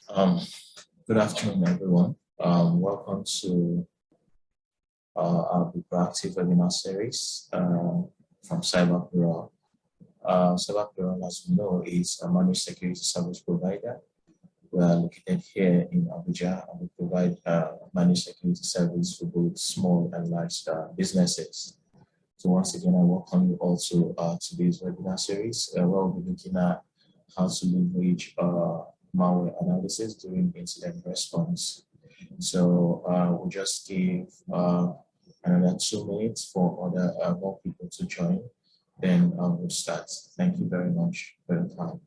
Um, Good afternoon, everyone. Welcome to our proactive webinar series from Cyber Bureau. Cyber Bureau, as we know, is a managed security service provider. We are located here in Abuja, and we provide managed security service for both small and large businesses. So once again, I welcome you also to today's webinar series, where we'll be looking at how to leverage malware analysis during incident response. So we'll just give another 2 minutes for other more people to join. Then we'll start. Thank you very much for your time.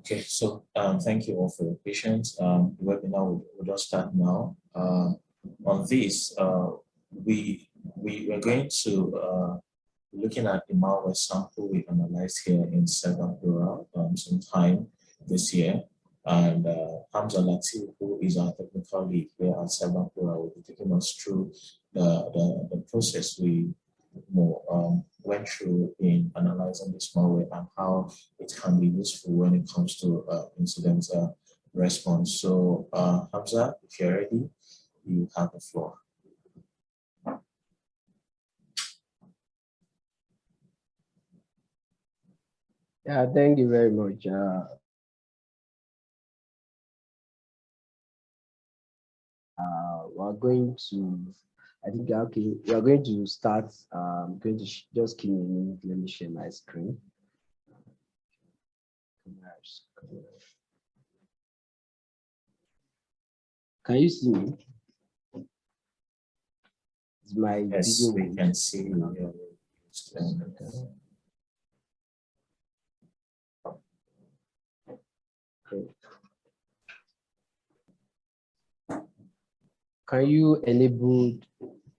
Okay, so thank you all for your patience. The webinar will just start now. On this, we're going to looking at the malware sample we analyzed here in Cyber Bureau sometime this year. And Hamza Latif, who is our technical lead here at Cyber Bureau, will be taking us through the process we went through in analyzing this malware and how it can be useful when it comes to incident response. So Hamza, if you're ready, you have the floor. Yeah, thank you very much. We're going to, I think, okay, we are going to start. I'm going to just give me a minute. Let me share my screen. Can you see me? Is my Yes, video? we can see you. Okay. Can you enable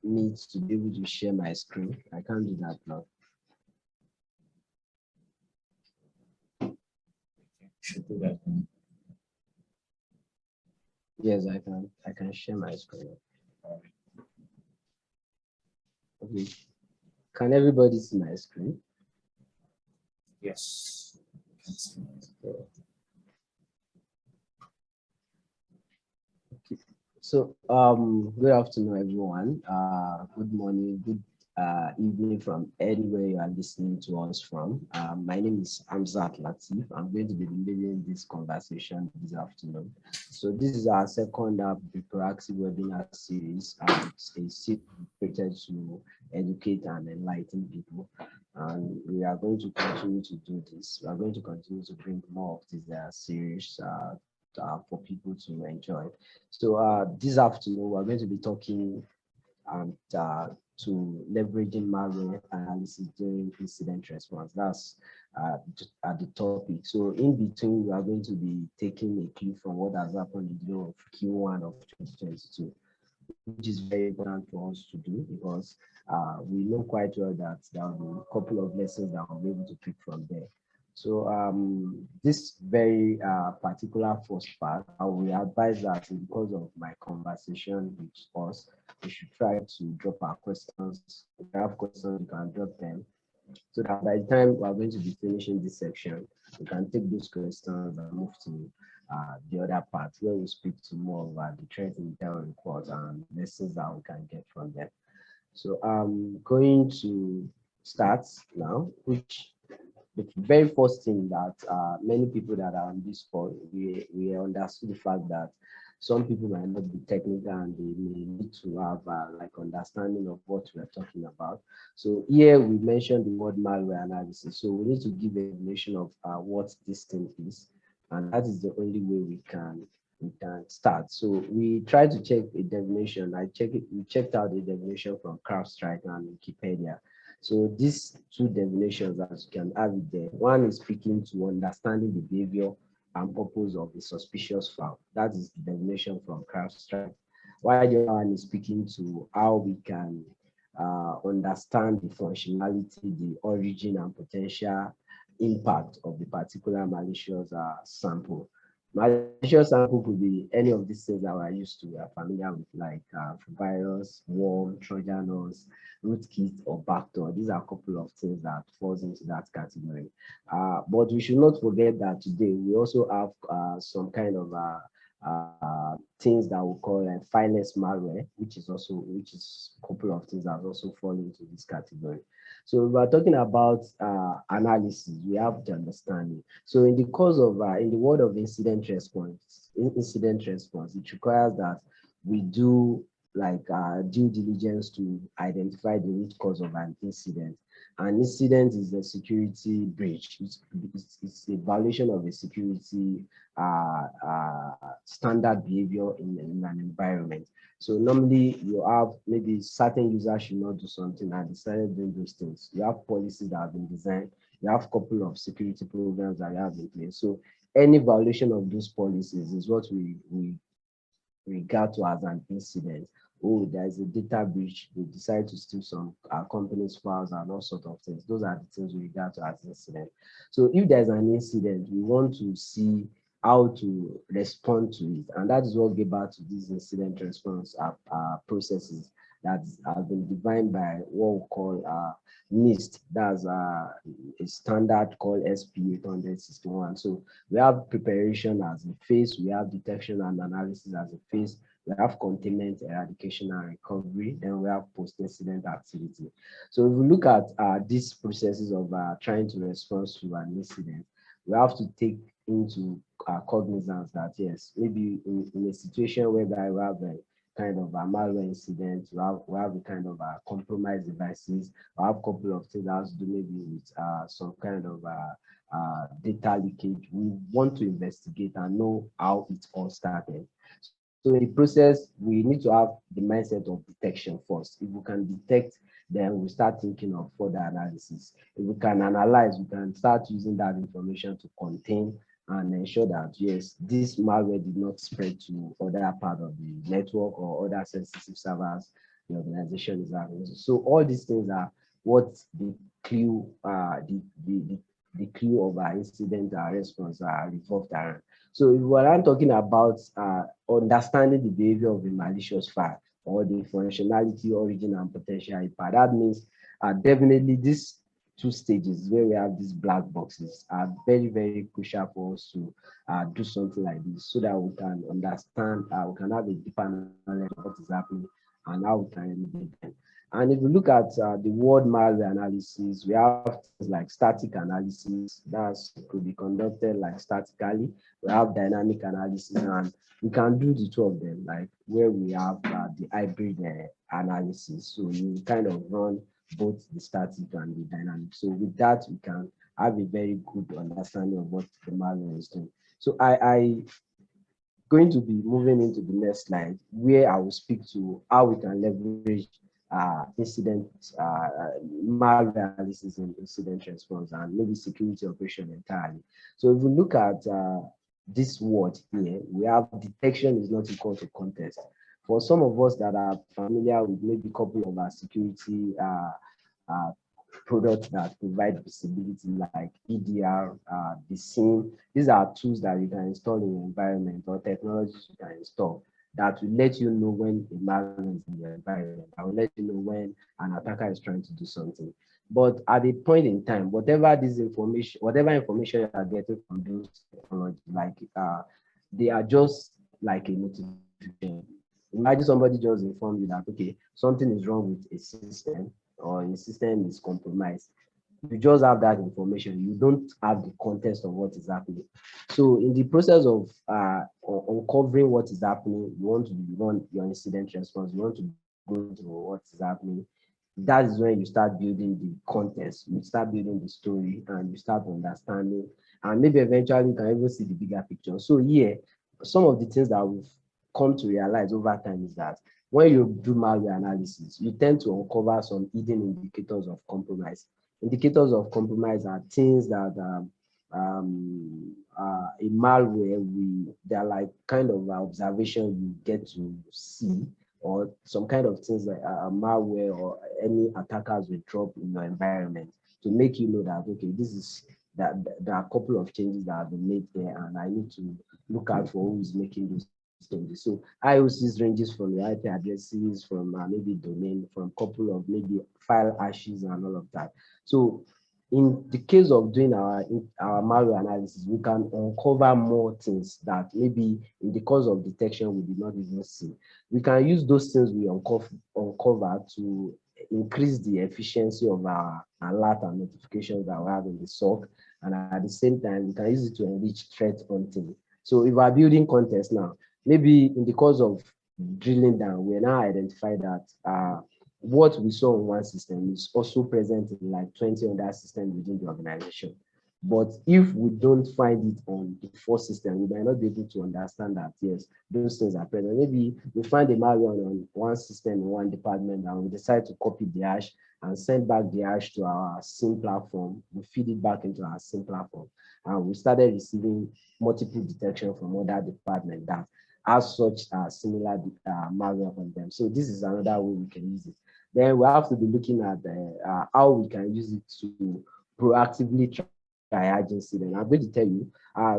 me to be able to share my screen? I can't do that now. Should do that. Yes, I can. I can share my screen. Okay. Can everybody see my screen? Yes. Okay. So, good afternoon, everyone. Good morning, good evening from anywhere you are listening to us from. My name is Hamzat Latif. I'm going to be leading this conversation this afternoon. So this is our second proactive webinar series. It's a series created to educate and enlighten people. And we are going to continue to do this. We are going to continue to bring more of these series for people to enjoy. So this afternoon, we're going to be talking to leveraging malware analysis during incident response. That's at the topic. So in between, we are going to be taking a clue from what has happened in the year of Q1 of 2022, which is very important for us to do because we know quite well that there will be a couple of lessons that we'll be able to pick from there. So this very particular first part, I will advise that because of my conversation with us, we should try to drop our questions. If you have questions, you can drop them so that by the time we are going to be finishing this section, we can take those questions and move to the other part where we speak to more about the threat intel report and lessons that we can get from them. So I'm going to start now, which the very first thing that many people that are on this call, we understood the fact that some people might not be technical and they may need to have like understanding of what we're talking about. So here we mentioned the word malware analysis. So we need to give a definition of what this thing is, and that is the only way we can start. So we try to check a definition. We checked out the definition from CrowdStrike and Wikipedia. So these two definitions, as you can have it there, one is speaking to understanding the behavior and purpose of a suspicious file. That is the definition from CrowdStrike. While the other one is speaking to how we can understand the functionality, the origin and potential impact of the particular malicious sample. Malicious sample could be any of these things that we're used to, we are familiar with, like virus, worm, Trojan horse, rootkit, or backdoor. These are a couple of things that falls into that category. But we should not forget that today we also have some kind of things that we call fileless malware, which is a couple of things that also fall into this category. So we are talking about analysis. We have to understand it. So in the course of in the world of incident response, it requires that we do like due diligence to identify the root cause of an incident. An incident is a security breach. It's a violation of a security standard behavior in an environment. So normally you have maybe certain users should not do something and decided doing those things. You have policies that have been designed. You have a couple of security programs that you have in place. So any violation of those policies is what we regard to as an incident. Oh, there's a data breach, they decide to steal some company's files and all sorts of things. Those are the things we regard to as incident. So if there's an incident, we want to see how to respond to it. And that is what gave back to these incident response processes that have been defined by what we call NIST. That's a standard called SP 861. So we have preparation as a phase, we have detection and analysis as a phase, we have containment, eradication, and recovery, then we have post-incident activity. So if we look at these processes of trying to respond to an incident, we have to take into cognizance that yes, maybe in a situation whereby we have a kind of a malware incident, we have a kind of compromised devices, we have a couple of things that has to do maybe with some kind of data leakage. We want to investigate and know how it all started. So in the process, we need to have the mindset of detection first. If we can detect, then we start thinking of further analysis. If we can analyze, we can start using that information to contain and ensure that yes, this malware did not spread to other part of the network or other sensitive servers the organization is having. So all these things are what the clue, the clue of our incident response are revolved around. So if we're talking about understanding the behavior of a malicious file or the functionality, origin, and potential impact, that means definitely these two stages where we have these black boxes are very, very crucial for us to do something like this so that we can understand, we can have a deeper knowledge of what is happening and how we can remediate them. And if we look at the word malware analysis, we have things like static analysis that could be conducted like statically. We have dynamic analysis, and we can do the two of them, like where we have the hybrid analysis. So you kind of run both the static and the dynamic. So with that, we can have a very good understanding of what the malware is doing. So I going to be moving into the next slide where I will speak to how we can leverage incident malware analysis and incident response, and maybe security operation entirely. So if we look at this word here, we have detection is not equal to context. For some of us that are familiar with maybe a couple of our security uh, products that provide visibility like EDR, the SIEM, these are tools that you can install in your environment, or technologies you can install that will let you know when a malware is in your environment. That will let you know when an attacker is trying to do something. But at a point in time, whatever information you are getting from those technologies, like they are just like a notification. Imagine somebody just informed you that okay, something is wrong with a system, or a system is compromised. You just have that information. You don't have the context of what is happening. So in the process of uncovering what is happening, you want to run your incident response. You want to go into what is happening. That is when you start building the context. You start building the story, and you start understanding. And maybe eventually you can even see the bigger picture. So yeah, some of the things that we've come to realize over time is that when you do malware analysis, you tend to uncover some hidden indicators of compromise. Indicators of compromise are things that a malware, they're like kind of observation you get to see, or some kind of things like a malware or any attackers will drop in your environment to make you know that okay, this is that there are a couple of changes that have been made there, and I need to look out for who is making those changes. So IOCs ranges from your IP addresses, from maybe domain, from a couple of maybe file hashes and all of that. So in the case of doing our malware analysis, we can uncover more things that maybe in the course of detection we did not even see. We can use those things we uncover to increase the efficiency of our alert and notifications that we have in the SOC, and at the same time, we can use it to enrich threat hunting. So if we're building context now, maybe in the course of drilling down, we now identify that what we saw in one system is also present in like 20 other systems within the organization. But if we don't find it on the first system, we might not be able to understand that, yes, those things are present. Maybe we find a malware on one system in one department, and we decide to copy the hash and send back the hash to our SIEM platform. We feed it back into our SIEM platform, and we started receiving multiple detection from other departments that as such similar malware on them. So this is another way we can use it. Then we have to be looking at how we can use it to proactively triage incident. I'm going to tell you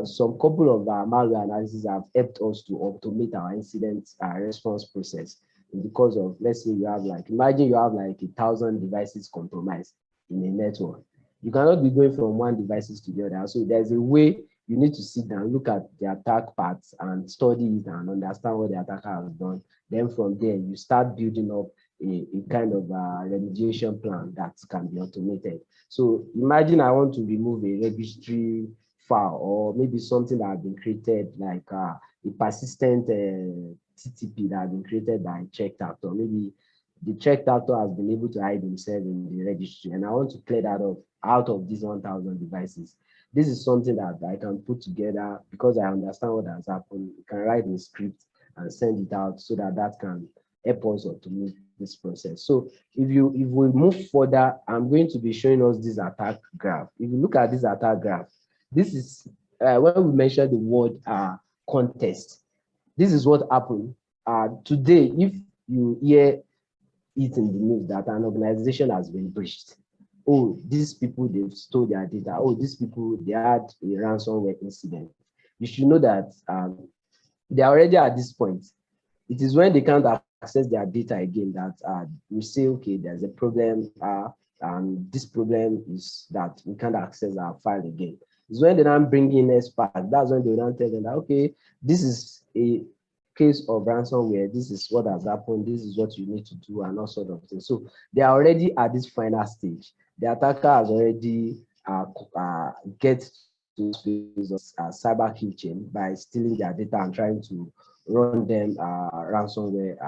some couple of malware analysis have helped us to automate our incident response process. Because of, let's say you have like, imagine you have like 1,000 devices compromised in a network. You cannot be going from one devices to the other. So there's a way you need to sit down, look at the attack paths and study it and understand what the attacker has done. Then from there, you start building up a kind of remediation plan that can be automated. So imagine I want to remove a registry file, or maybe something that has been created like a persistent TTP that has been created by a checked actor. Maybe the checked actor has been able to hide himself in the registry, and I want to clear that up out of these 1,000 devices. This is something that I can put together because I understand what has happened. You can write a script and send it out so that that can help us automate this process. So if we move further, I'm going to be showing us this attack graph. If you look at this attack graph, this is when we mention the word contest. This is what happened today. If you hear it in the news that an organization has been breached, oh, these people, they've stole their data. Oh, these people, they had a ransomware incident. You should know that they're already at this point. It is when they can't access their data again that we say, okay, there's a problem, and this problem is that we can't access our file again. It's when they don't bring in experts, that's when they don't tell them that, okay, this is a case of ransomware, this is what has happened, this is what you need to do, and all sort of things. So they are already at this final stage. The attacker has already get to phase of cyber kill chain by stealing their data and trying to run them ransomware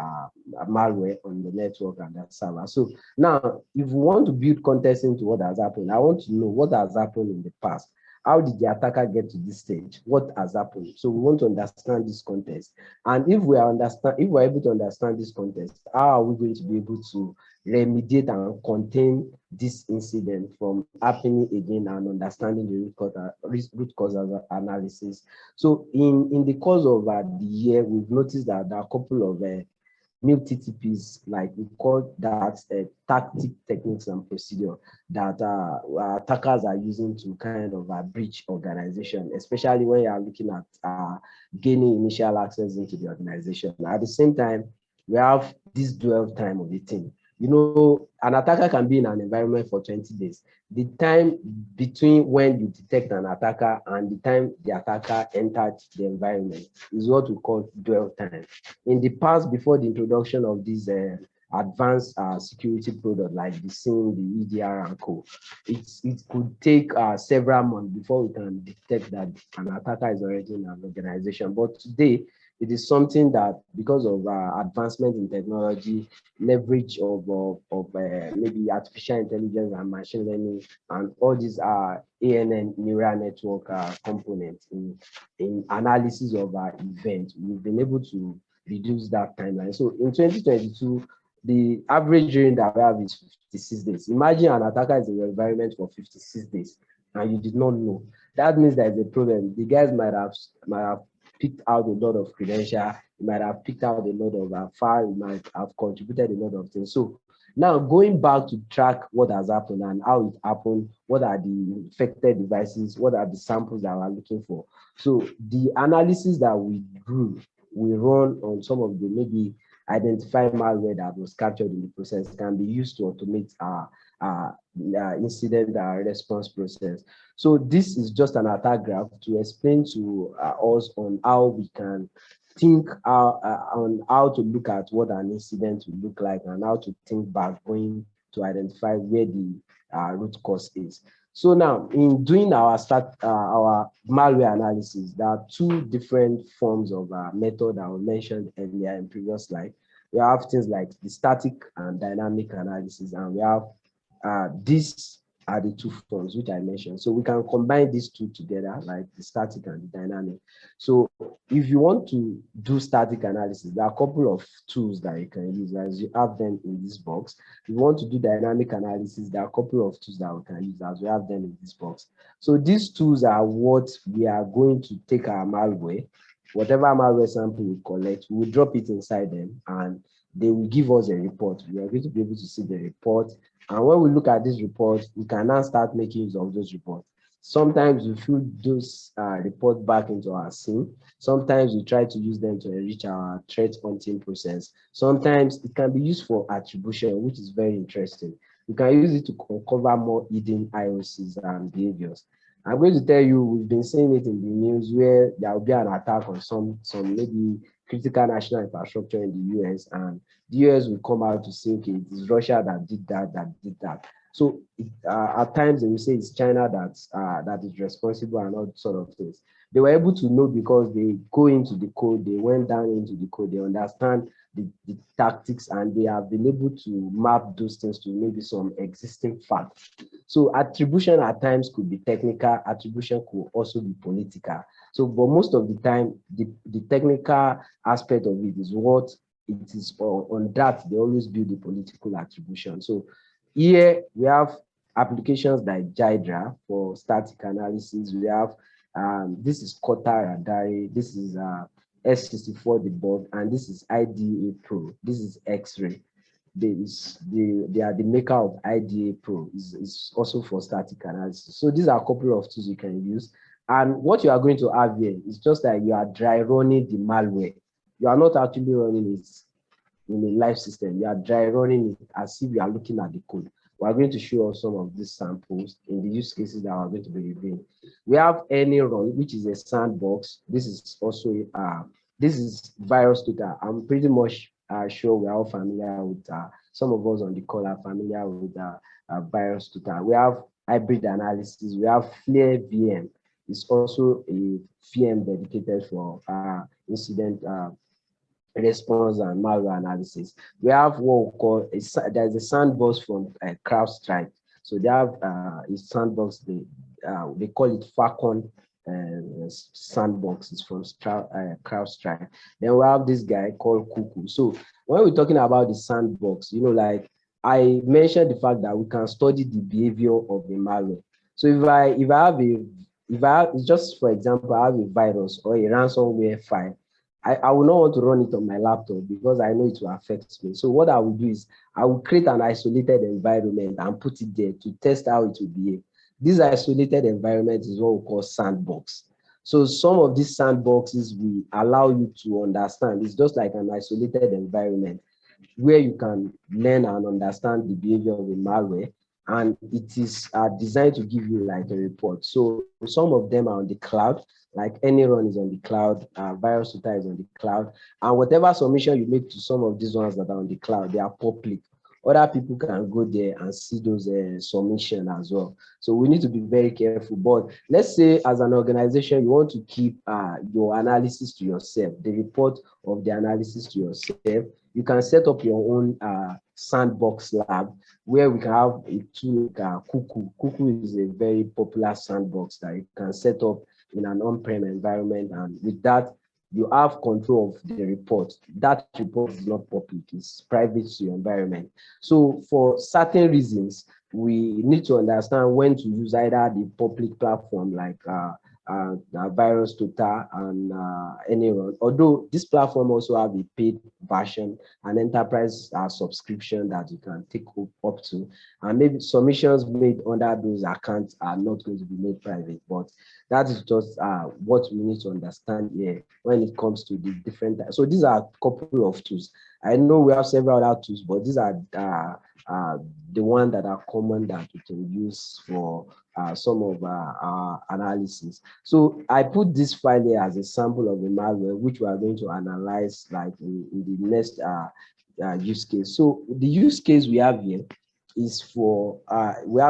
malware on the network and that server. So now, if we want to build context into what has happened, I want to know what has happened in the past. How did the attacker get to this stage? What has happened? So we want to understand this context. And if we're able to understand this context, how are we going to be able to remediate and contain this incident from happening again and understanding the root cause analysis? So in the course of the year, we've noticed that there are a couple of new TTPs, like we call that tactic, techniques, and procedure that attackers are using to kind of breach organization, especially when you are looking at gaining initial access into the organization. At the same time, we have this dwell time of the team. You know, an attacker can be in an environment for 20 days. The time between when you detect an attacker and the time the attacker entered the environment is what we call dwell time. In the past, before the introduction of these advanced security products like the SIM, the EDR, and co, it could take several months before we can detect that an attacker is already in an organization. But today, it is something that, because of advancement in technology, leverage of maybe artificial intelligence and machine learning, and all these ANN neural network components in analysis of events, we've been able to reduce that timeline. So in 2022, the average rain that we have is 56 days. Imagine an attacker is in your environment for 56 days and you did not know. That means there is a problem. The guys might have picked out a lot of credentials, might have picked out a lot of files, might have contributed a lot of things. So now going back to track what has happened and how it happened, what are the infected devices, what are the samples that we're looking for. So the analysis that we do, we run on some of the maybe identified malware that was captured in the process can be used to automate our incident response process. So this is just an attack graph to explain to us on how we can think on how to look at what an incident will look like and how to think back going to identify where the root cause is. So now, in doing our malware analysis, there are two different forms of method that were mentioned earlier in previous slide. We have things like the static and dynamic analysis, and we have these are the two forms which I mentioned. So we can combine these two together, like the static and the dynamic. So if you want to do static analysis, there are a couple of tools that you can use, as you have them in this box. If you want to do dynamic analysis, there are a couple of tools that we can use, as we have them in this box. So these tools are what we are going to take our malware, whatever malware sample we collect, we'll drop it inside them, and they will give us a report. We are going to be able to see the report. And when we look at this report, we can now start making use of those reports. Sometimes we feed those reports back into our SIM. Sometimes we try to use them to enrich our threat hunting process. Sometimes it can be used for attribution, which is very interesting. We can use it to uncover more hidden IOCs and behaviors. I'm going to tell you, we've been seeing it in the news where there will be an attack on some maybe critical national infrastructure in the US, and the US will come out to say, okay, it is Russia that did that. So at times they will say it's China that is responsible and all sort of things. They were able to know because they go into the code, they went down into the code, they understand the tactics, and they have been able to map those things to maybe some existing facts. So attribution at times could be technical, attribution could also be political. So, but most of the time, the technical aspect of it is what it is on that they always build the political attribution. So here we have applications like Jydra for static analysis. We have this is Kota Radari, this is S64 debug, and this is IDA Pro. This is X-ray. They are the maker of IDA Pro. Is also for static analysis. So these are a couple of tools you can use. And what you are going to have here is just like you are dry running the malware. You are not actually running it in a live system. You are dry running it as if you are looking at the code. We are going to show us some of these samples in the use cases that we are going to be reviewing. We have any run, which is a sandbox. This is also this is virus tutor. I'm pretty much sure we are all familiar with some of us on the call are familiar with virus tutor. We have hybrid analysis. We have Flare VM. It's also a VM dedicated for incident response and malware analysis. We have what we call there's a sandbox from CrowdStrike. So they have a sandbox they call it Falcon sandbox. It's from CrowdStrike. Then we have this guy called Cuckoo. So when we're talking about the sandbox, like I mentioned the fact that we can study the behavior of the malware. So if I have, just for example, I have a virus or a ransomware file, I will not want to run it on my laptop because I know it will affect me. So what I will do is I will create an isolated environment and put it there to test how it will behave. This isolated environment is what we call sandbox. So some of these sandboxes will allow you to understand. It's just like an isolated environment where you can learn and understand the behavior of a malware, and it is designed to give you like a report. So some of them are on the cloud, like Anyron is on the cloud, VirusTotal is on the cloud, and whatever submission you make to some of these ones that are on the cloud, they are public. Other people can go there and see those submissions as well. So we need to be very careful. But let's say as an organization, you want to keep your analysis to yourself, the report of the analysis to yourself. You can set up your own sandbox lab where we can have a tool like Cuckoo. Cuckoo is a very popular sandbox that you can set up in an on-prem environment, and with that, you have control of the report. That report is not public, it's private to your environment. So for certain reasons, we need to understand when to use either the public platform like VirusTotal and Anyron. Although this platform also have a paid version, an enterprise subscription that you can take up to, and maybe submissions made under those accounts are not going to be made private. But that is just what we need to understand here when it comes to the different. So these are a couple of tools. I know we have several other tools, but these are the ones that are common that we can use for some of our analysis. So I put this file here as a sample of the malware, which we are going to analyze like in the next use case. So the use case we have here is for we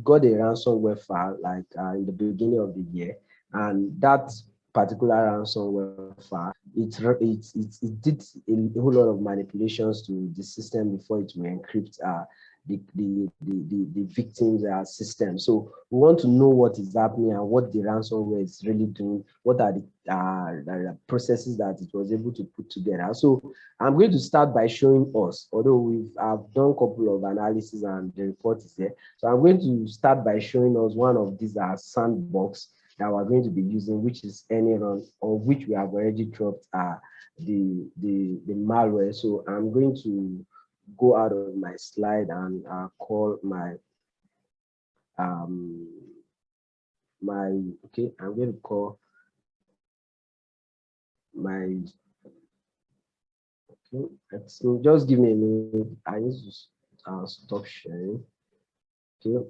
got a ransomware file like in the beginning of the year, and that particular ransomware file, it did a whole lot of manipulations to the system before it will encrypt the victim's system. So we want to know what is happening and what the ransomware is really doing. What are the processes that it was able to put together. So I'm going to start by showing us, although I've done a couple of analysis and the report is there. So I'm going to start by showing us one of these sandbox that we're going to be using, which is Anyron, or which we have already dropped the malware. So I'm going to go out of my slide and call my I'm going to call my so just give me a minute. I need to stop sharing. Okay,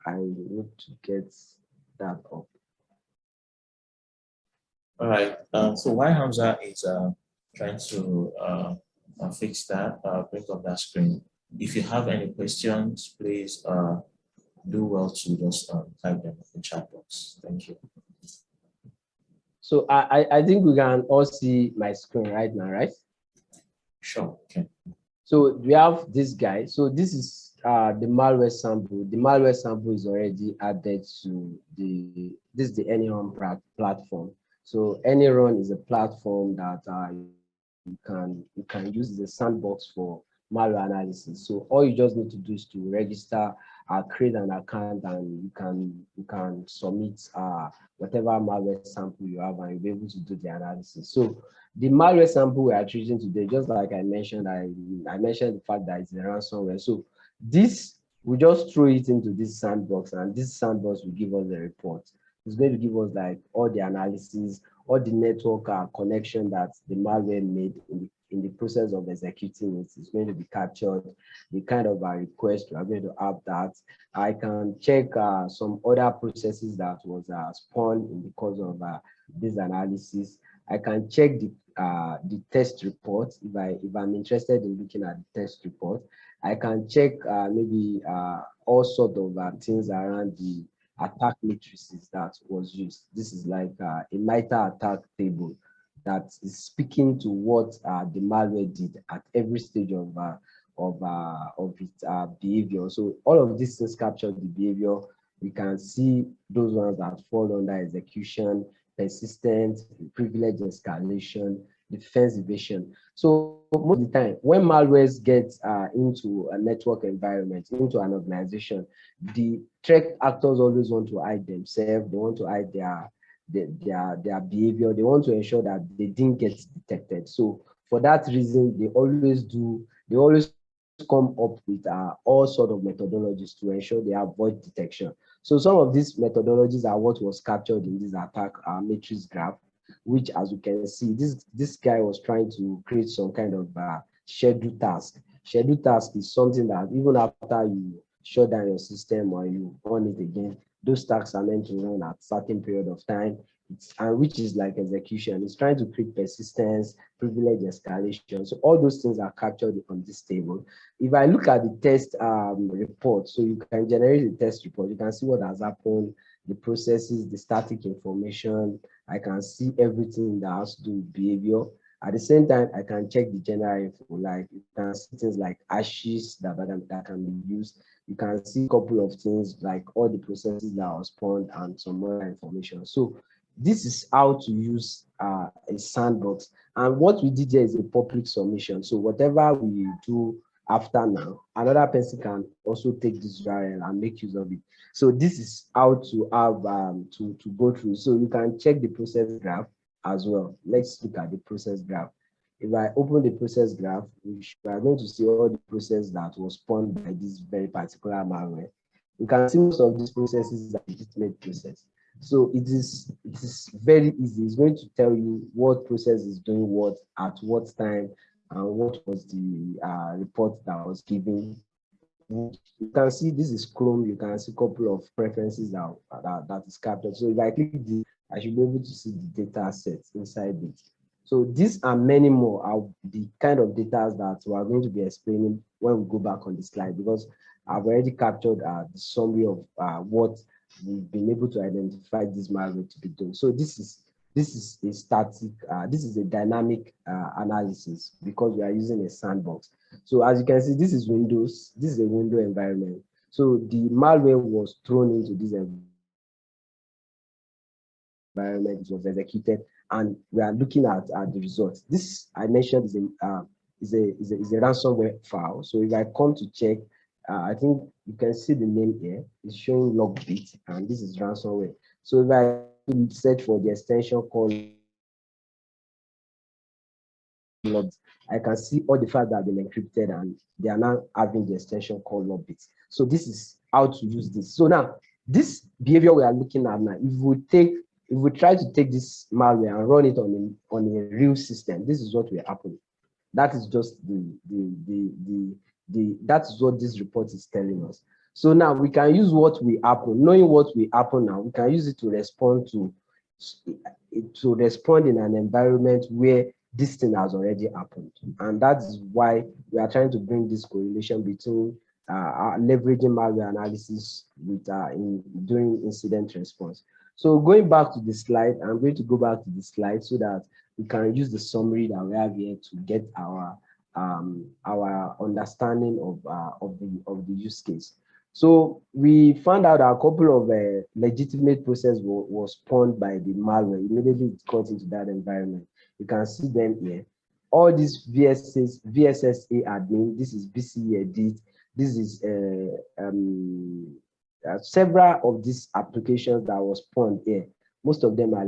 I need to get that up. All right. So while Hamza is trying to fix that, bring up that screen, if you have any questions, please do well to just type them in the chat box. Thank you. So I think we can all see my screen right now, right? Sure. Okay. So we have this guy. So this is the malware sample. The malware sample is already added to this is the Anyron platform. So Anyron is a platform that you can use as a sandbox for malware analysis. So all you just need to do is to register, create an account, and you can submit whatever malware sample you have, and you'll be able to do the analysis. So the malware sample we are treating today, just like I mentioned, I mentioned the fact that it's a ransomware. So this, we just throw it into this sandbox, and this sandbox will give us the report. It's going to give us like all the analysis, all the network connection that the malware made in the process of executing it. It's going to be captured, the kind of request we are going to have that. I can check some other processes that was spawned in the course of this analysis. I can check the test report if I'm interested in looking at the test report. I can check maybe all sort of things around the attack matrices that was used. This is like a MITRE attack table that is speaking to what the malware did at every stage of its behavior. So all of these things capture the behavior We can see those ones that fall under execution, persistent, privilege escalation, defense evasion. So most of the time, when malwares get into a network environment, into an organization, the threat actors always want to hide themselves. They want to hide their behavior. They want to ensure that they didn't get detected. So for that reason, they always come up with all sort of methodologies to ensure they avoid detection. So some of these methodologies are what was captured in this attack matrix graph, which, as you can see, this guy was trying to create some kind of schedule task. Schedule task is something that even after you shut down your system or you run it again, those tasks are meant to run at certain period of time, and which is like execution. It's trying to create persistence, privilege escalation. So all those things are captured on this table. If I look at the test report, so you can generate the test report, you can see what has happened, the processes, the static information. I can see everything that has to do with behavior. At the same time, I can check the general info, like you can see things like ashes that can be used. You can see a couple of things like all the processes that are spawned and some more information. So this is how to use a sandbox. And what we did here is a public submission. So whatever we do after now, another person can also take this URL and make use of it. So this is how to have to go through. So you can check the process graph as well. Let's look at the process graph. If I open the process graph, we are going to see all the process that was spawned by this very particular malware. You can see most of these processes are legitimate process. So it is very easy. It's going to tell you what process is doing what at what time and what was the report that was given. You can see this is Chrome. You can see a couple of preferences that is captured. So if I click this, I should be able to see the data set inside it. So these and many more are the kind of data that we are going to be explaining when we go back on the slide, because I've already captured the summary of what we've been able to identify this malware to be doing. So this is a static, this is a dynamic analysis because we are using a sandbox. So as you can see, this is Windows. This is a window environment. So the malware was thrown into this environment, it was executed, and we are looking at the results. This I mentioned is a ransomware file. So if I come to check, I think you can see the name here. It's showing logbit, and this is ransomware. So if I search for the extension called logbit, I can see all the files that have been encrypted, and they are now having the extension called logbit. So this is how to use this. So now this behavior we are looking at now, if we try to take this malware and run it on a real system, this is what will happen. That is just that is what this report is telling us. So now we can use what will happen. Knowing what will happen now, we can use it to respond in an environment where this thing has already happened. And that's why we are trying to bring this correlation between leveraging malware analysis with during incident response. So going back to the slide, I'm going to go back to the slide so that we can use the summary that we have here to get our understanding of the use case. So we found out a couple of legitimate process was spawned by the malware. Immediately it got into that environment. You can see them here. All these VSSA admin, this is BCE edit, this is several of these applications that was spawned here. Most of them are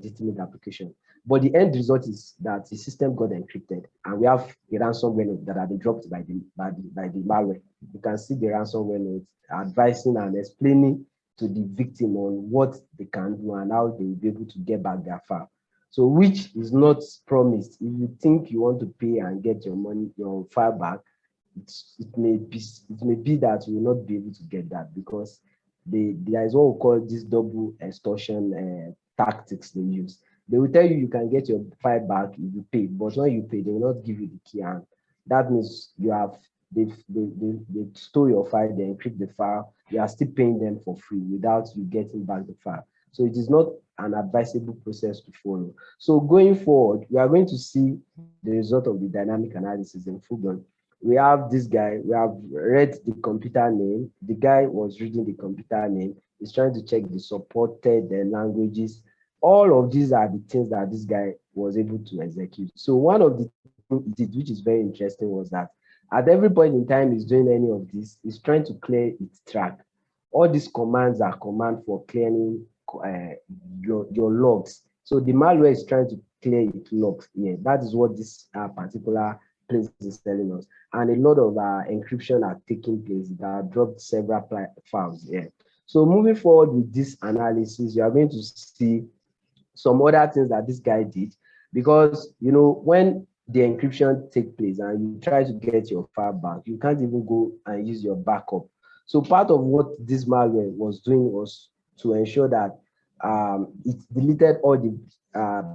legitimate application. But the end result is that the system got encrypted, and we have a ransomware note that have been dropped by the malware. You can see the ransomware note advising and explaining to the victim on what they can do and how they will be able to get back their file. So which is not promised. If you think you want to pay and get your money, your file back, it may be that you will not be able to get that, because there is what we call this double extortion tactics they use. They will tell you can get your file back if you pay, but when you pay, they will not give you the key, and that means they store your file, they encrypt the file, you are still paying them for free without you getting back the file. So it is not an advisable process to follow. So going forward, we are going to see the result of the dynamic analysis in full blown. we have this guy, we have read the computer name. The guy was reading the computer name. He's trying to check the supported languages. All of these are the things that this guy was able to execute. So one of the things he did, which is very interesting, was that at every point in time he's doing any of this, he's trying to clear its track. All these commands are commands for clearing your logs. So the malware is trying to clear its logs here. That is what this particular place is telling us. And a lot of encryption are taking place that dropped several files here. So moving forward with this analysis, you are going to see some other things that this guy did, because when the encryption take place and you try to get your file back, you can't even go and use your backup. So part of what this malware was doing was to ensure that it deleted all the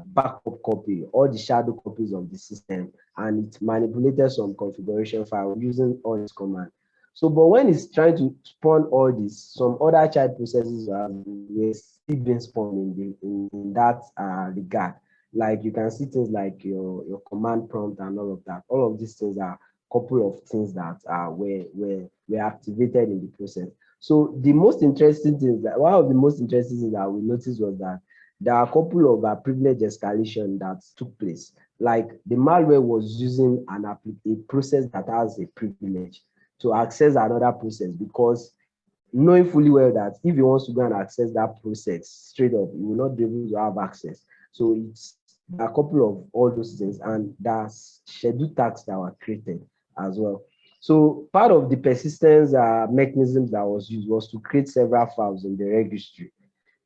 backup copy, all the shadow copies of the system, and it manipulated some configuration file using all this command. So, but when it's trying to spawn all this, some other child processes were still being spawned in that regard. Like you can see things like your command prompt and all of that. All of these things are a couple of things that were activated in the process. So the most interesting things that one of the most interesting things that we noticed was that there are a couple of privilege escalation that took place. Like the malware was using a process that has a privilege to access another process, because knowing fully well that if he wants to go and access that process straight up, he will not be able to have access. So it's a couple of all those things, and there's scheduled tasks that were created as well. So part of the persistence mechanisms that was used was to create several files in the registry.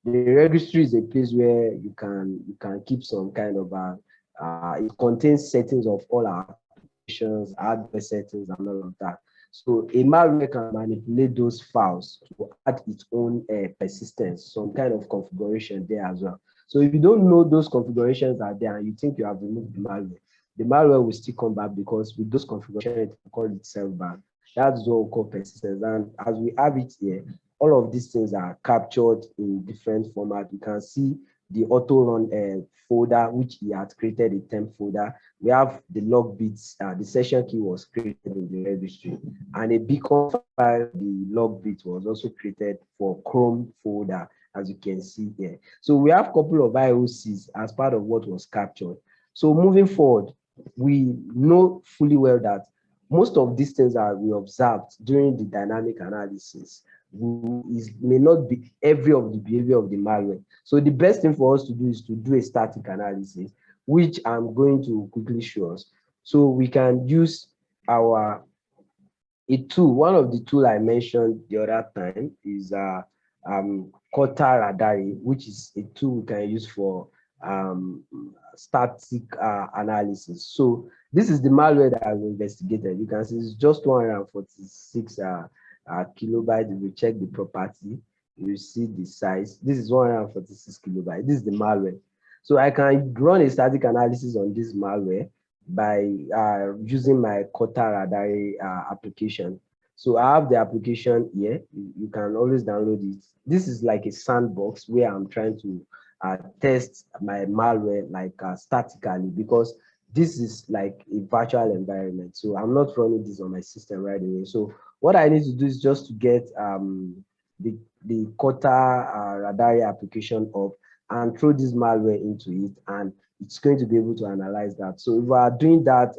The registry is a place where you can keep some kind of it contains settings of all our applications, hardware settings, and all of that. So a malware can manipulate those files to add its own persistence, some kind of configuration there as well. So if you don't know those configurations are there and you think you have removed the malware will still come back, because with those configurations, it will call itself back. That's what we call persistence. And as we have it here, all of these things are captured in different formats. You can see the auto run folder, which he had created a temp folder. We have the log bits, the session key was created in the registry, and a beacon file, the log bit was also created for Chrome folder, as you can see here. So we have a couple of IOCs as part of what was captured. So moving forward, we know fully well that most of these things that we observed during the dynamic analysis may not be every of the behavior of the malware. So the best thing for us to do is to do a static analysis, which I'm going to quickly show us. So we can use a tool. One of the tool I mentioned the other time is Corta Radari, which is a tool we can use for static analysis. So this is the malware that I've investigated. You can see it's just 146 kilobytes. If you check the property, you see the size. This is 146 kilobytes. This is the malware. So I can run a static analysis on this malware by using my Corta Radari application. So I have the application here. You can always download it. This is like a sandbox where I'm trying to test my malware like statically, because this is like a virtual environment. So I'm not running this on my system right away. So what I need to do is just to get the Corta Radari application up and throw this malware into it, and it's going to be able to analyze that. So if we are doing that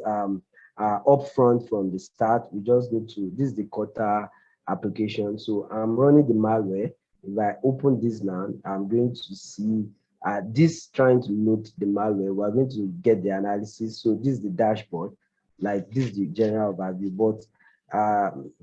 upfront from the start, we just need to, this is the Corta application. So I'm running the malware. If I open this now, I'm going to see this trying to load the malware. We're going to get the analysis. So this is the dashboard, like this is the general overview, but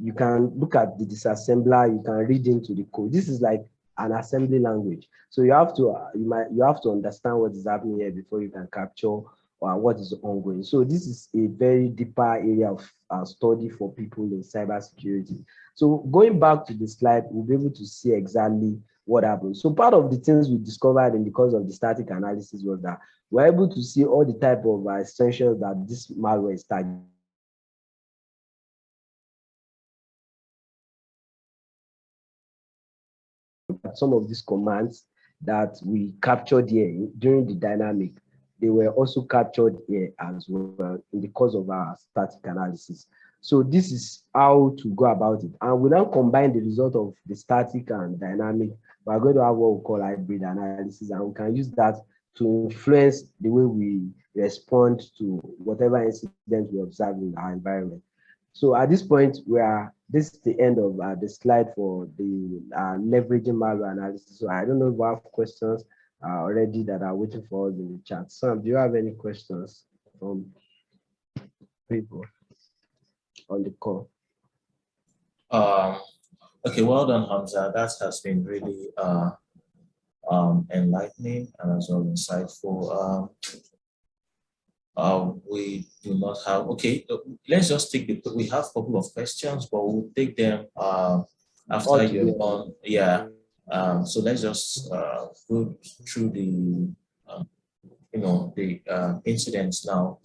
you can look at the disassembler, you can read into the code. This is like an assembly language. So you have to you have to understand what is happening here before you can capture what is ongoing. So this is a very deeper area of study for people in cybersecurity. So going back to the slide, we'll be able to see exactly what happened. So part of the things we discovered in the course of the static analysis was that we're able to see all the type of extensions that this malware is targeting. Some of these commands that we captured here during the dynamic, they were also captured here as well in the course of our static analysis. So this is how to go about it. And we now combine the result of the static and dynamic. We are going to have what we call hybrid analysis, and we can use that to influence the way we respond to whatever incident we observe in our environment. So at this point, this is the end of the slide for the leveraging malware analysis. So I don't know if we have questions already that are waiting for us in the chat. Sam, do you have any questions from people on the call? Okay, well done, Hamza. That has been really enlightening and as well insightful. We do not have, okay, let's just take we have a couple of questions, but we'll take them after you're done. Yeah. So let's just go through the, the incidents now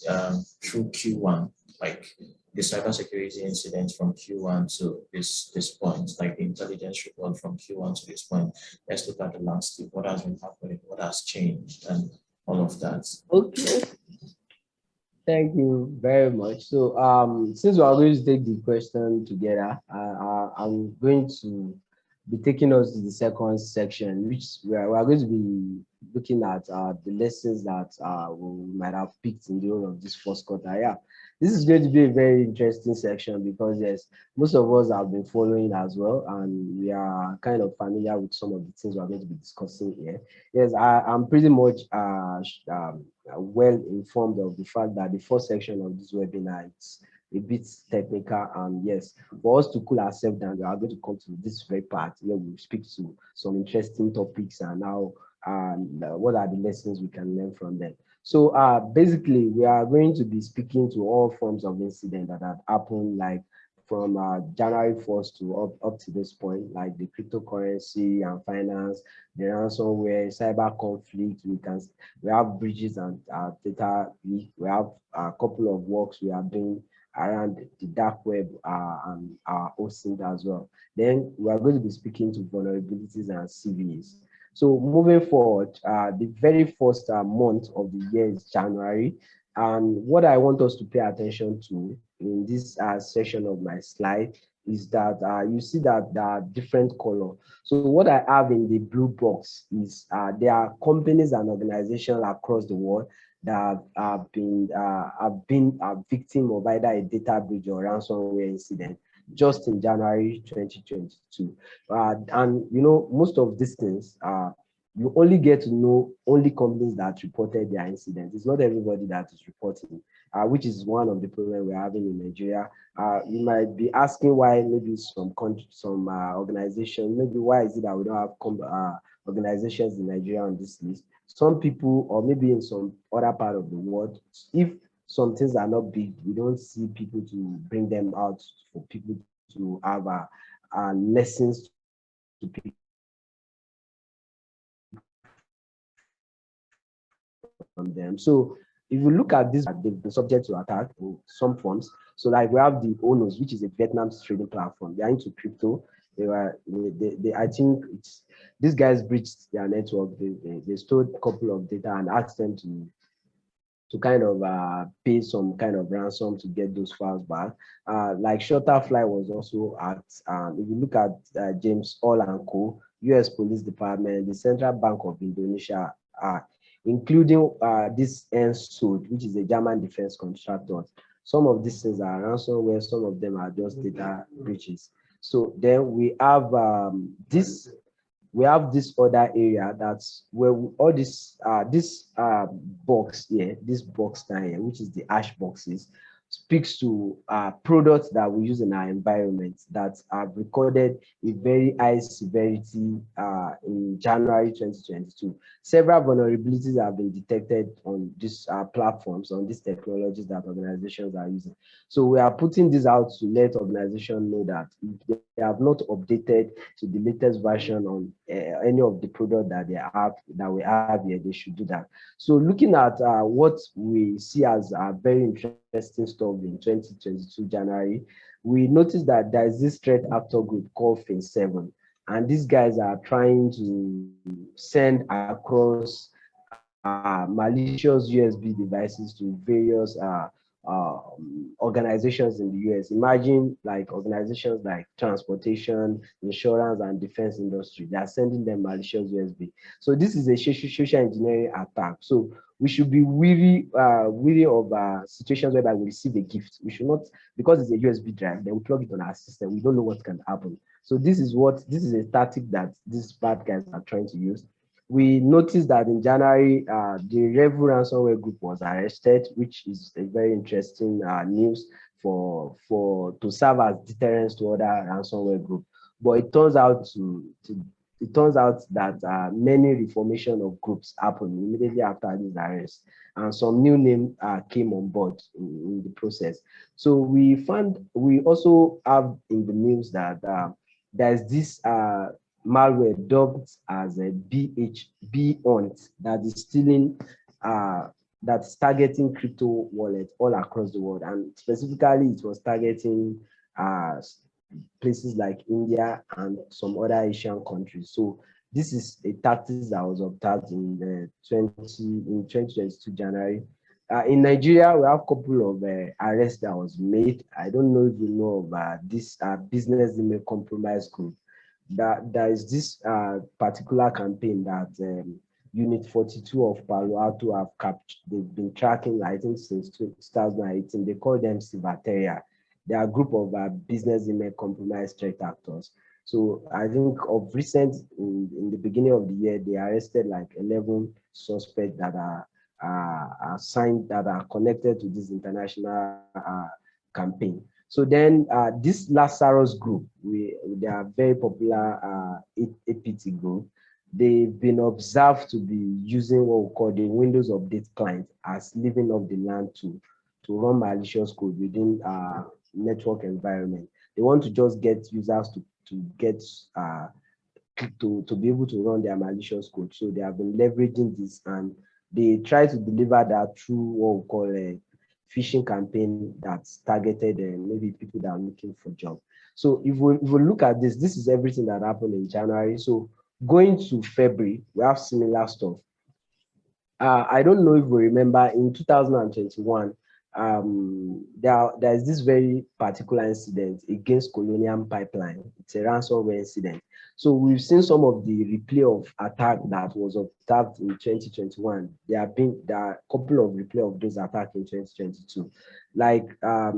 through Q1, like the cybersecurity incidents from Q1 to this point, like the intelligence report from Q1 to this point. Let's look at the landscape, what has been happening, what has changed, and all of that. Okay. Thank you very much. So since we are going to take the question together, I'm going to be taking us to the second section, which we are going to be looking at the lessons that we might have picked in the whole of this first quarter. Yeah, this is going to be a very interesting section because yes, most of us have been following as well, and we are kind of familiar with some of the things we are going to be discussing here. Yes, I'm pretty much well informed of the fact that the first section of this webinar is a bit technical, and yes, for us to cool ourselves down, we are going to come to this very part where we speak to some interesting topics and how what are the lessons we can learn from them. So basically, we are going to be speaking to all forms of incident that had happened, like from January 1st to up to this point, like the cryptocurrency and finance, the ransomware, cyber conflict. We have breaches and data leak. We have a couple of works we are doing around the dark web and our hosting as well. Then we are going to be speaking to vulnerabilities and CVEs. So moving forward, the very first month of the year is January. And what I want us to pay attention to in this section of my slide is that you see that there are different colors. So what I have in the blue box is there are companies and organizations across the world that have been a victim of either a data breach or ransomware incident just in January 2022. And you know, most of these things you only get to know only companies that reported their incidents. It's not everybody that is reporting, which is one of the problems we're having in Nigeria. You might be asking why maybe some organizations, maybe why is it that we don't have organizations in Nigeria on this list? Some people, or maybe in some other part of the world, if some things are not big, we don't see people to bring them out for people to have lessons to pick from them. So if you look at this, they've been subject to attack in some forms. So like we have the Onos, which is a Vietnam trading platform. They are into crypto. I think these guys breached their network. They stole a couple of data and asked them to kind of pay some kind of ransom to get those files back. Like Shutterfly was also at, if you look at James All and Co., US Police Department, the Central Bank of Indonesia, including this Ensud, which is a German defense contractor. Some of these things are ransomware, some of them are just data breaches. So then we have this other area that's where all this box here, this box down here, which is the ash boxes, speaks to products that we use in our environment that have recorded a very high severity in January 2022. Several vulnerabilities have been detected on these platforms, on these technologies that organizations are using. So we are putting this out to let organizations know that if they have not updated to the latest version on any of the product that we have here, they should do that. So looking at what we see as very interesting stuff in 2022 January, we noticed that there is this threat actor group called Fin7, and these guys are trying to send across malicious USB devices to various organizations in the US. Imagine like organizations like transportation, insurance, and defense industry. They are sending them malicious USB. So this is a social engineering attack. So we should be weary of situations whereby we receive a gift. We should not, because it's a USB drive, then we plug it on our system. We don't know what can happen. So this is a tactic that these bad guys are trying to use. We noticed that in January, the Revu ransomware group was arrested, which is a very interesting news for to serve as deterrence to other ransomware group. But it turns out that many reformation of groups happened immediately after this arrest, and some new name came on board in the process. So we also have in the news that there's this malware dubbed as a BHB that is stealing that's targeting crypto wallets all across the world, and specifically it was targeting places like India and some other Asian countries. So this is a tactic that was observed in 2022 January. In Nigeria, we have a couple of arrests that was made. I don't know if you know of this business email compromise group. That there is this particular campaign that Unit 42 of Palo Alto have captured. They've been tracking, I think, since 2018. They call them Civateria. They are a group of business email compromise threat actors. So I think of recent, in the beginning of the year, they arrested like 11 suspects that are signed, that are connected to this international campaign. So then this Lazarus group, they are very popular APT group. They've been observed to be using what we call the Windows Update client as living off the land to run malicious code within network environment. They want to just get users to get to be able to run their malicious code. So they have been leveraging this, and they try to deliver that through what we call a phishing campaign that's targeted maybe people that are looking for job. So if we look at this is everything that happened in January. So going to February, we have similar stuff. I don't know if we remember in 2021, there's this very particular incident against Colonial Pipeline. It's a ransomware incident. So we've seen some of the replay of attack that was observed in 2021. There are a couple of replay of those attacks in 2022. Like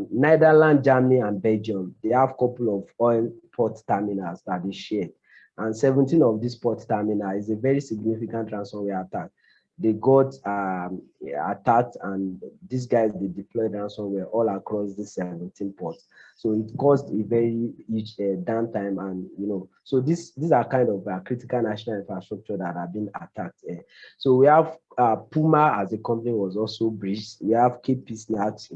Netherlands, Germany, and Belgium, they have a couple of oil port terminals that they share. And 17 of these port terminals is a very significant ransomware attack. They got attacked, and these guys, they deployed ransomware all across the 17 ports. So it caused a very huge downtime, and so these are kind of critical national infrastructure that have been attacked. So we have Puma as a company was also breached. We have KP Snacks,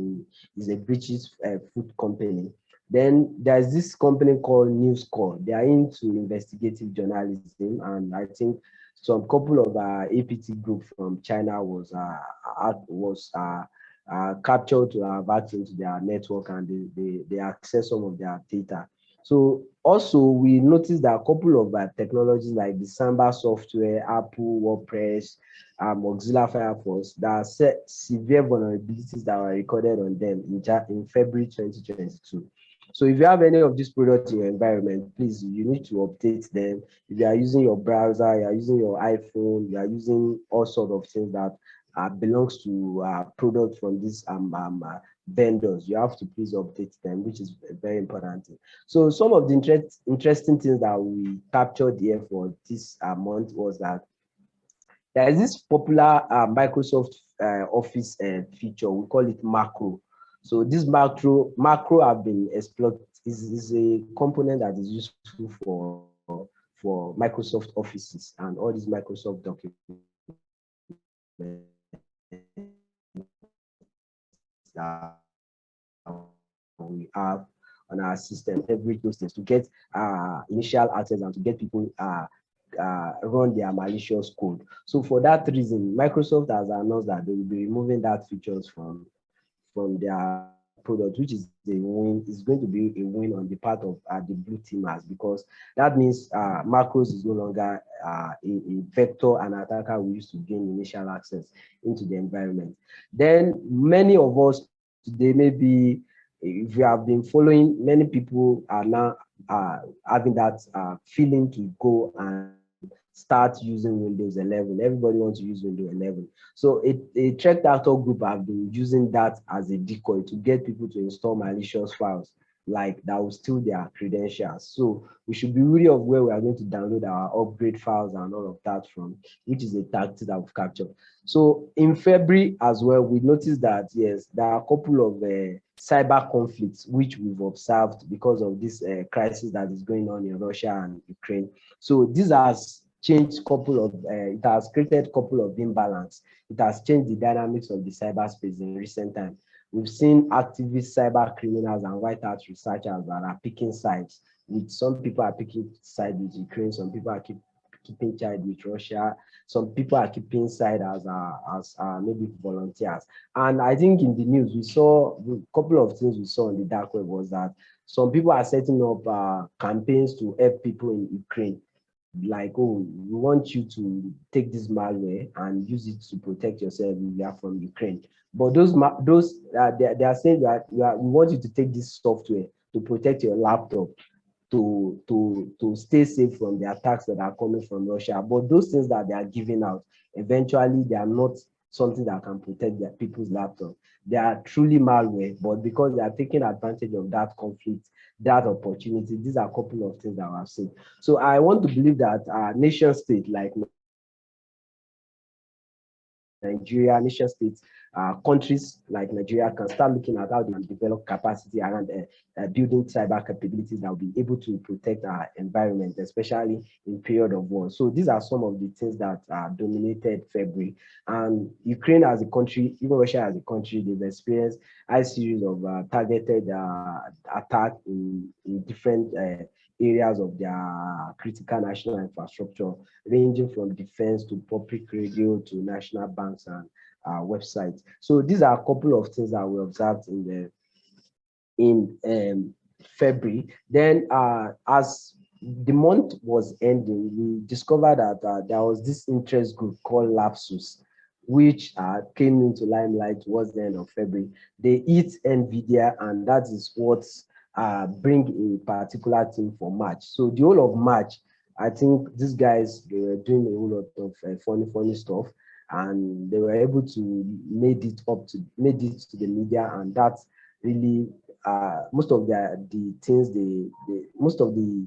is a British food company. Then there's this company called News Corp. They are into investigative journalism, and I think some couple of APT group from China was captured to have access into their network, and they access some of their data. So also we noticed that a couple of technologies like the Samba software, Apple, WordPress, Mozilla Firefox, that are severe vulnerabilities that were recorded on them in February 2022. So if you have any of these products in your environment, please, you need to update them. If you are using your browser, you are using your iPhone, you are using all sorts of things that belongs to products from these vendors, you have to please update them, which is very important. So some of the interesting things that we captured here for this month was that there is this popular Microsoft Office feature. We call it macro. So this macro have been exploited. Is a component that is useful for Microsoft Offices and all these Microsoft documents that we have on our system, every those things to get initial access and to get people run their malicious code. So for that reason, Microsoft has announced that they will be removing that features from their product, which is a win. Is going to be a win on the part of the blue teamers, because that means macros is no longer a vector and attacker we used to gain initial access into the environment. Then many of us today, maybe if you have been following, many people are now having that feeling to go and start using Windows 11. Everybody wants to use Windows 11. So a threat actor group have been using that as a decoy to get people to install malicious files like that will steal their credentials. So we should be wary of where we are going to download our upgrade files and all of that from, which is a tactic that we've captured. So in February as well, we noticed that, yes, there are a couple of cyber conflicts which we've observed because of this crisis that is going on in Russia and Ukraine. So this has changed it has created a couple of imbalance. It has changed the dynamics of the cyberspace in recent times. We've seen activist cyber criminals and white hat researchers that are picking sides. With some people are picking sides with Ukraine, some people are keeping side with Russia, some people are keeping side as maybe volunteers. And I think in the news, we saw a couple of things we saw on the dark web was that some people are setting up campaigns to help people in Ukraine. Like, oh, we want you to take this malware and use it to protect yourself if you are from Ukraine. But they are saying that we want you to take this software to protect your laptop to stay safe from the attacks that are coming from Russia. But those things that they are giving out, eventually they are not something that can protect their people's laptop. They are truly malware, but because they are taking advantage of that conflict, that opportunity, these are a couple of things that I've seen. So I want to believe that nation state like Nigeria, nation states, countries like Nigeria can start looking at how they can develop capacity around building cyber capabilities that will be able to protect our environment, especially in period of war. So these are some of the things that dominated February. And Ukraine as a country, even Russia as a country, they've experienced a series of targeted attacks in different areas of their critical national infrastructure, ranging from defense to public radio to national banks and websites. So these are a couple of things that we observed in February. Then as the month was ending, we discovered that there was this interest group called Lapsus, which came into limelight towards the end of February. They eat NVIDIA, and that is what bring a particular thing for March. So the whole of March, I think these guys, they were doing a whole lot of funny stuff, and they were able to made it to the media, and that's really most of the things most of the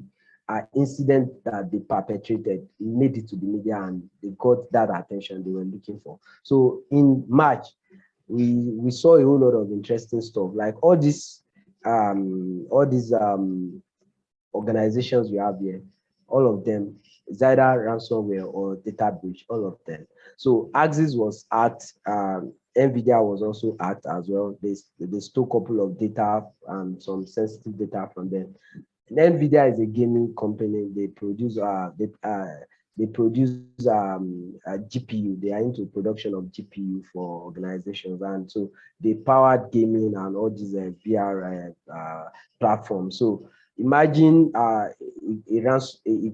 incident that they perpetrated made it to the media, and they got that attention they were looking for. So in March, we saw a whole lot of interesting stuff, like all these organizations we have here, all of them is either ransomware or data breach, all of them. So Axis was hacked, NVIDIA was also hacked as well. They stole a couple of data and some sensitive data from them. And NVIDIA is a gaming company. They produce a GPU. They are into production of GPU for organizations, and so they powered gaming and all these VR platforms. So imagine a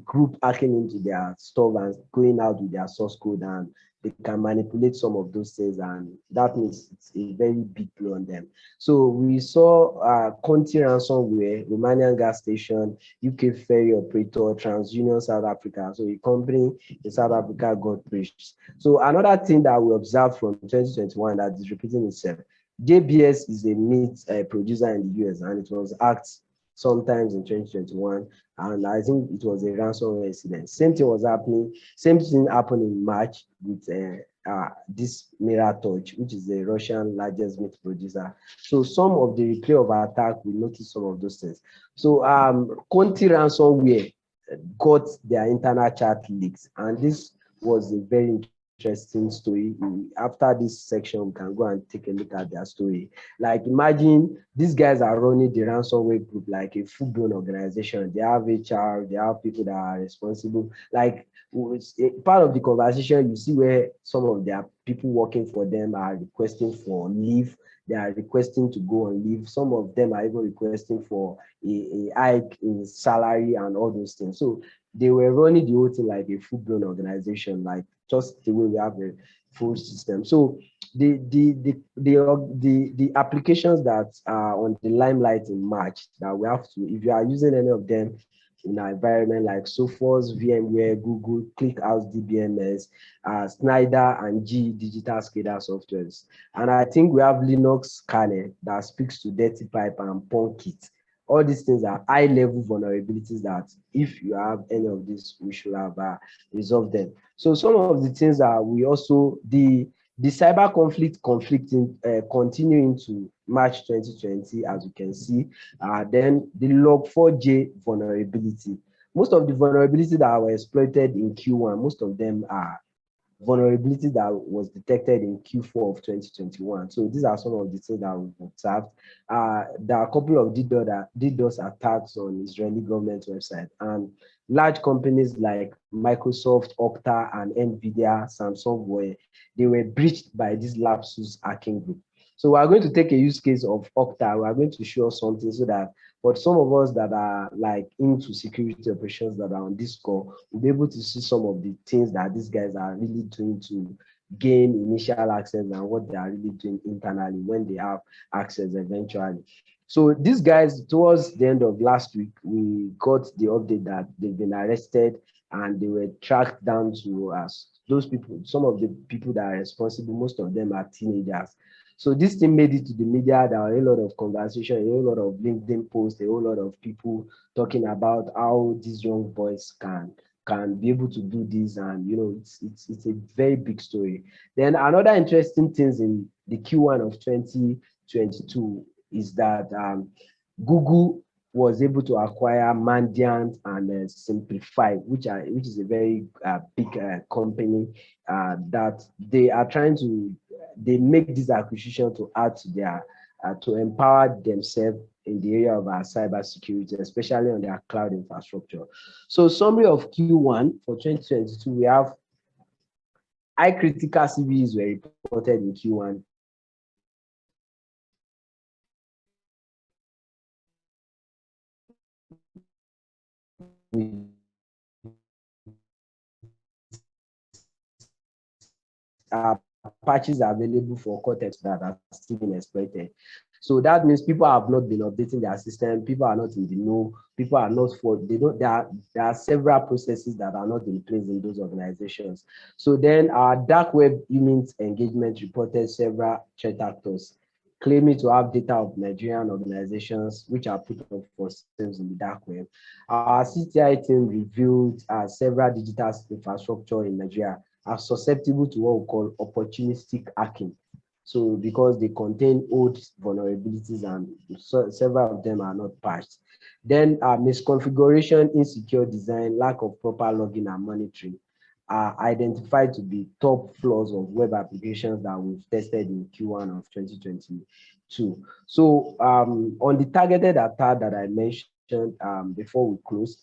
group hacking into their stuff and going out with their source code, and they can manipulate some of those things, and that means it's a very big blow on them. So we saw Conti ransomware, Romanian gas station, UK ferry operator, TransUnion South Africa. So a company in South Africa got breached. So another thing that we observed from 2021 that is repeating itself, JBS is a meat producer in the US, and it was hacked sometimes in 2021, and I think it was a ransomware incident. Same thing happened in March with this Mirror Touch, which is the Russian largest meat producer. So some of the replay of attack, we noticed some of those things. So Conti ransomware got their internal chat leaks, and this was a very interesting story. After this section, we can go and take a look at their story. Like, imagine these guys are running the ransomware group like a full-blown organization. They have HR, they have people that are responsible. Like, part of the conversation, you see where some of their people working for them are requesting for leave. They are requesting to go on leave. Some of them are even requesting for a hike in salary and all those things. So they were running the whole thing like a full-blown organization, like just the way we have a full system. So the applications that are on the limelight in March that we have to, if you are using any of them in our environment like Sophos, VMware, Google, ClickHouse DBMS, Snyder, and G Digital SCADA softwares. And I think we have Linux kernel that speaks to Dirty Pipe and Punkit. All these things are high-level vulnerabilities that if you have any of this, we should have resolved them. So some of the things are we also, the cyber conflicting continuing to March 2020, as you can see. Then the log4j vulnerability. Most of the vulnerabilities that were exploited in Q1, most of them are vulnerability that was detected in Q4 of 2021. So these are some of the things that we've observed. There are a couple of DDoS attacks on Israeli government website, and large companies like Microsoft, Okta, and Nvidia, Samsung they were breached by this Lapsus hacking group. So we are going to take a use case of Okta. We are going to show something so that for some of us that are like into security operations that are on this call, we'll be able to see some of the things that these guys are really doing to gain initial access and what they are really doing internally when they have access eventually. So these guys, towards the end of last week, we got the update that they've been arrested and they were tracked down to us. Those people, some of the people that are responsible, most of them are teenagers. So this thing made it to the media. There were a lot of conversation, a whole lot of LinkedIn posts, a whole lot of people talking about how these young boys can be able to do this, and it's a very big story. Then another interesting things in the Q1 of 2022 is that Google was able to acquire Mandiant and Simplify, which is a very big company that they are trying to, they make this acquisition to add to their to empower themselves in the area of our cyber security, especially on their cloud infrastructure. So summary of Q1 for 2022, we have high critical CVEs were reported in Q1. Patches are available for Cortex that are still being exploited. So that means people have not been updating their system. People are not in the know. People are not for, they don't, there are several processes that are not in place in those organizations. So then our dark web unit engagement reported several threat actors claiming to have data of Nigerian organizations which are put up for sales in the dark web. Our CTI team reviewed several digital infrastructure in Nigeria are susceptible to what we call opportunistic hacking. So because they contain old vulnerabilities and several of them are not patched. Then misconfiguration, insecure design, lack of proper logging and monitoring are identified to be top flaws of web applications that we've tested in Q1 of 2022. So on the targeted attack that I mentioned before we close,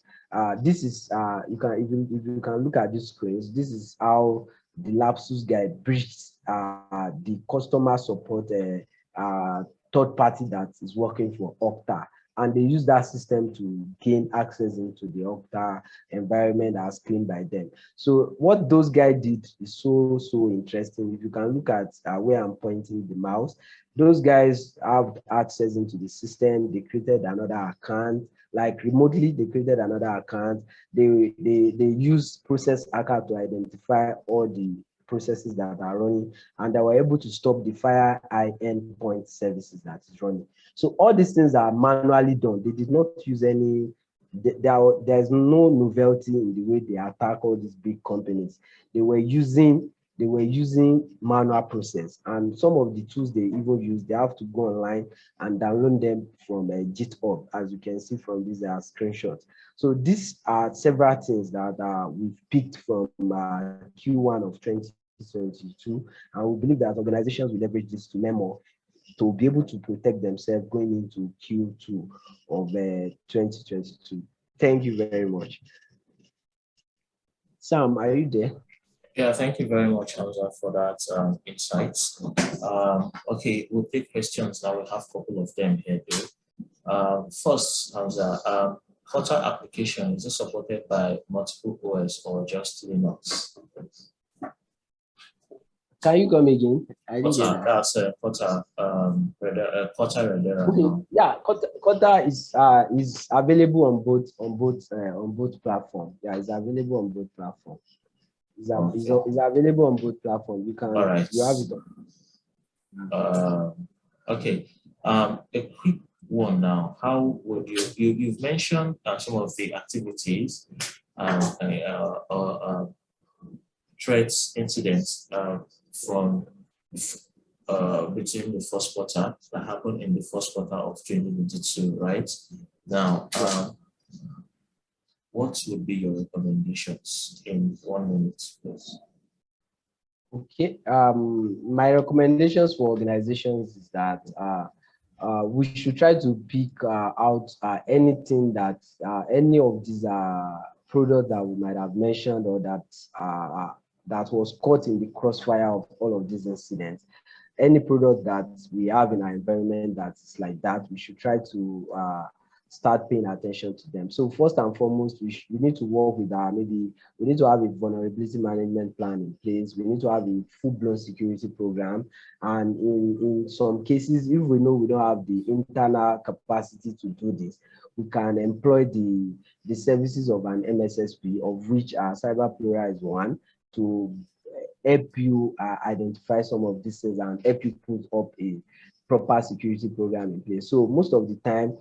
this is if you can look at this screens, this is how the Lapsus guy breached the customer support third party that is working for Okta, and they use that system to gain access into the Okta environment as claimed by them. So what those guys did is so interesting. If you can look at where I'm pointing the mouse, those guys have access into the system. They created another account, like remotely. They created another account. They use process hacker to identify all the processes that are running, and they were able to stop the fire endpoint services that is running. So all these things are manually done. They did not use any, there's no novelty in the way they attack all these big companies. They were using manual process, and some of the tools they even use, they have to go online and download them from GitHub, as you can see from these screenshots. So these are several things that we've picked from Q1 of 2022, and we believe that organizations will leverage this to learn more to be able to protect themselves going into Q2 of 2022. Thank you very much. Sam, are you there? Yeah, thank you very much, Hamza, for that insights. Okay, we'll take questions now. We'll have a couple of them here, too. First, Hamza, Flutter application, is it supported by multiple OS or just Linux? Can you come again? I didn't get Quota, that. that's Quota Redera Okay, now. yeah, Kota is available on both platforms. Yeah, it's available on both platforms. Okay. It's available on both platforms. All right. You have it Okay. A quick one now. How would you've mentioned some of the activities threats incidents from between the first quarter that happened in the first quarter of 2022, right? Now, what would be your recommendations in 1 minute, please? Okay. My recommendations for organizations is that we should try to pick out anything that any of these products that we might have mentioned or that was caught in the crossfire of all of these incidents. Any product that we have in our environment that's like that, we should try to start paying attention to them. So first and foremost, we need to work with maybe we need to have a vulnerability management plan in place. We need to have a full-blown security program. And in some cases, if we know we don't have the internal capacity to do this, we can employ the services of an MSSP, of which CyberPlura is one, to help you identify some of these things and help you put up a proper security program in place. So most of the time,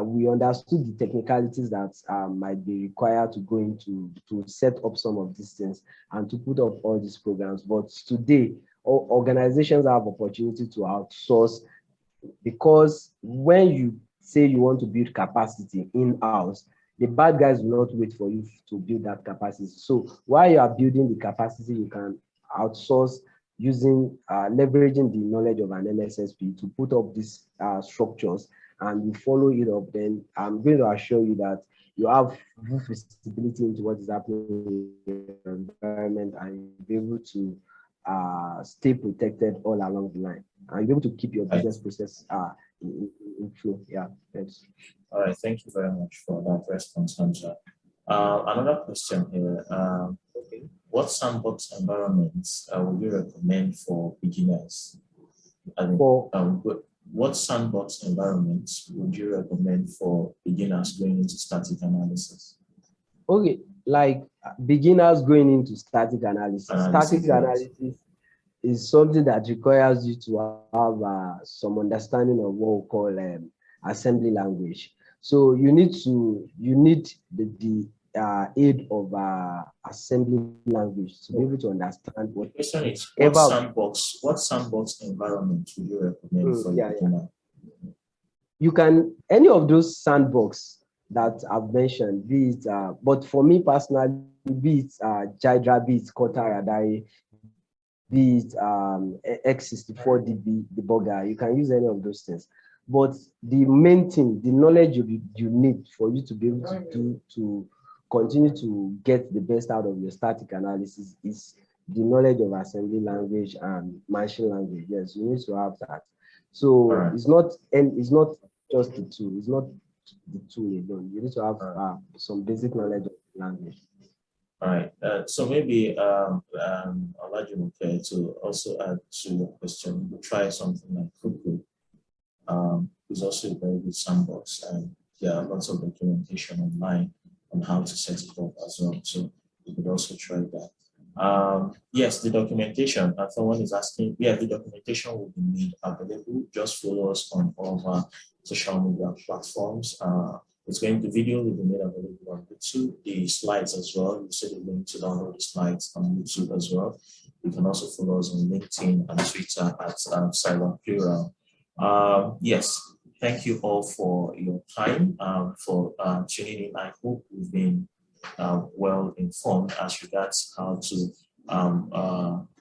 we understood the technicalities that might be required to go into to set up some of these things and to put up all these programs. But today, organizations have opportunity to outsource, because when you say you want to build capacity in-house, the bad guys will not wait for you to build that capacity. So while you are building the capacity, you can outsource using leveraging the knowledge of an MSSP to put up these structures, and you follow it up. Then I'm going to assure you that you have full visibility into what is happening in your environment, and you'll be able to stay protected all along the line, and you'll be able to keep your business process in flow. Yeah, thanks. All right, thank you very much for that response, Hamza. Another question here. What sandbox environments would you recommend for beginners? What sandbox environments would you recommend for beginners going into static analysis? Okay, like beginners going into static analysis. Static analysis is something that requires you to have some understanding of what we call assembly language. So you need the aid of assembly language to be able to understand what. The question is, what sandbox environment would you recommend for a beginner? You can any of those sandbox that I've mentioned, be it but for me personally, be it Jydra, be it Kota Radari, be it X64DB debugger, you can use any of those things. But the main thing, the knowledge you need for you to be able to continue to get the best out of your static analysis is the knowledge of assembly language and machine language. Yes, you need to have that. So it's not just the tool. It's not the tool alone. You need to have some basic knowledge of the language. All right. So maybe I'll let you to also add to your question. We'll try something like Fuku. It's also a very good sandbox, and there are lots of documentation online on how to set it up as well. So you could also try that. Yes, the documentation. Someone is asking. Yeah, the documentation will be made available. Just follow us on all of our social media platforms. Video will be made available on YouTube. The slides as well. You see the link to download the slides on YouTube as well. You can also follow us on LinkedIn and Twitter at CyberPlura. Yes, thank you all for your time, for tuning in. I hope you've been well informed as regards how to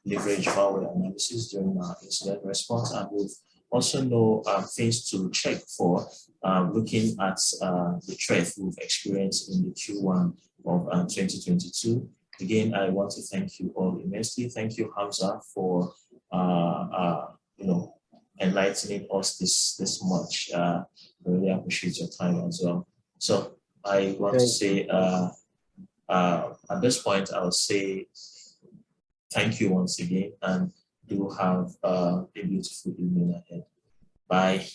leverage malware analysis during our incident response, and we've also know things to check for looking at the threat we've experienced in the Q1 of 2022. Again, I want to thank you all immensely. Thank you, Hamza, for enlightening us this much. I really appreciate your time as well. So I want to say at this point, I'll say thank you once again, and do have a beautiful evening ahead. Bye.